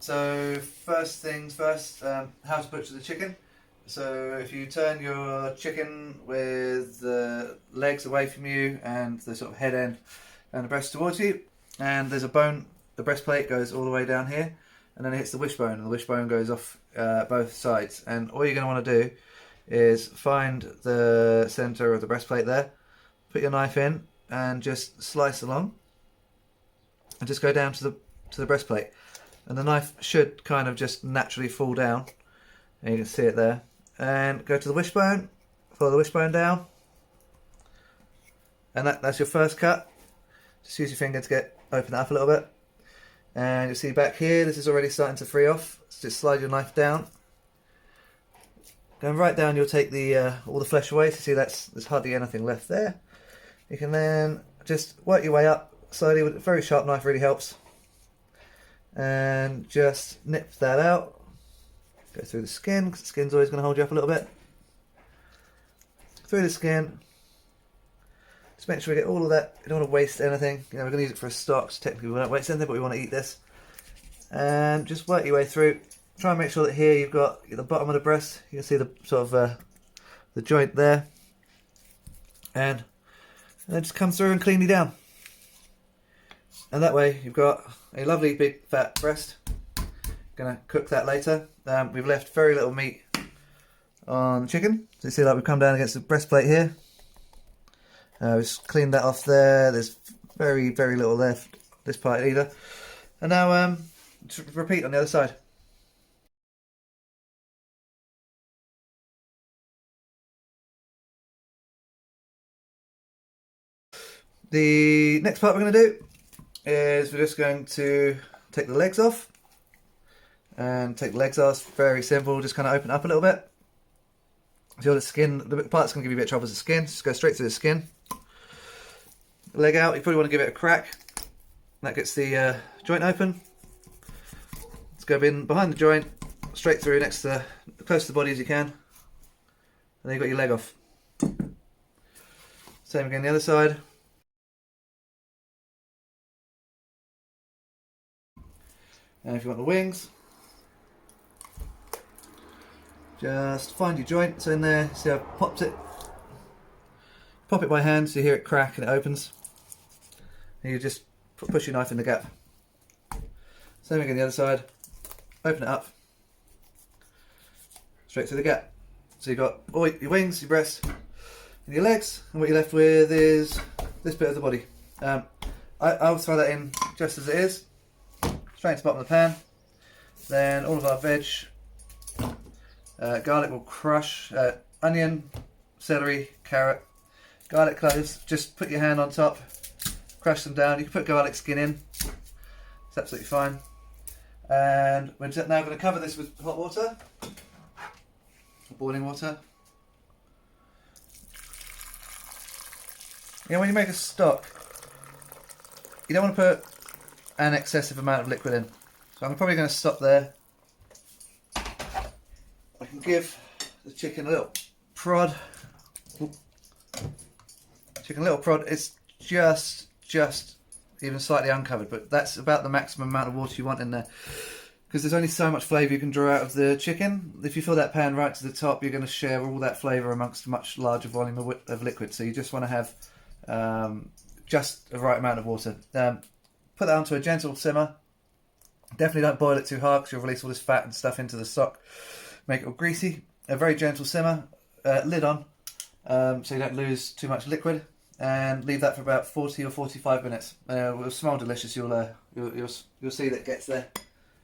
So first things first, how to butcher the chicken. So if you turn your chicken with the legs away from you and the sort of head end and the breast towards you, and there's a bone, the breastplate goes all the way down here, and then it hits the wishbone, and the wishbone goes off both sides. And all you're going to want to do is find the center of the breastplate there, put your knife in, and just slice along, and just go down to the breastplate. And the knife should kind of just naturally fall down, and you can see it there. And go to the wishbone, follow the wishbone down, and that's your first cut. Just use your finger to open that up a little bit, and you'll see back here this is already starting to free off. So just slide your knife down, going right down. You'll take the all the flesh away. So you see there's hardly anything left there. You can then just work your way up slowly with a very sharp knife. Really helps, and just nip that out. Go through the skin, because the skin's always going to hold you up a little bit. Through the skin. Just make sure we get all of that. You don't want to waste anything. You know, we're going to use it for a stock, so technically we won't waste anything, but we want to eat this. And just work your way through. Try and make sure that here you've got the bottom of the breast. You can see the sort of the joint there. And then just come through and cleanly down. And that way you've got a lovely big fat breast. Gonna cook that later. We've left very little meat on the chicken. So you see, like, we've come down against the breastplate here. We've just cleaned that off there. There's very, very little left this part either. And now just repeat on the other side. The next part we're going to do is we're just going to take the legs off. And take the legs off, very simple, just kind of open it up a little bit. So the skin, the part that's going to give you a bit of trouble is the skin, just go straight through the skin. The leg out, you probably want to give it a crack. That gets the joint open. Let's go in behind the joint, straight through next to close to the body as you can. And then you've got your leg off. Same again the other side. And if you want the wings, just find your joint, it's in there, see how I've popped it. Pop it by hand so you hear it crack and it opens. And you just push your knife in the gap. Same again the other side, open it up, straight through the gap. So you've got all your wings, your breast, and your legs, and what you're left with is this bit of the body. I'll throw that in just as it is, straight into the bottom of the pan. Then all of our veg. Garlic will crush, onion, celery, carrot, garlic cloves. Just put your hand on top, crush them down. You can put garlic skin in, it's absolutely fine. And we're now going to cover this with hot water, boiling water. You know, when you make a stock, you don't want to put an excessive amount of liquid in. So I'm probably going to stop there. I can give the chicken a little prod. Chicken a little prod. It's just even slightly uncovered, but that's about the maximum amount of water you want in there, because there's only so much flavour you can draw out of the chicken. If you fill that pan right to the top, you're going to share all that flavour amongst a much larger volume of liquid. So you just want to have just the right amount of water. Put that onto a gentle simmer. Definitely don't boil it too hard, because you'll release all this fat and stuff into the stock. Make it all greasy. A very gentle simmer, lid on, so you don't lose too much liquid, and leave that for about 40 or 45 minutes. It will smell delicious. You'll see that it gets there.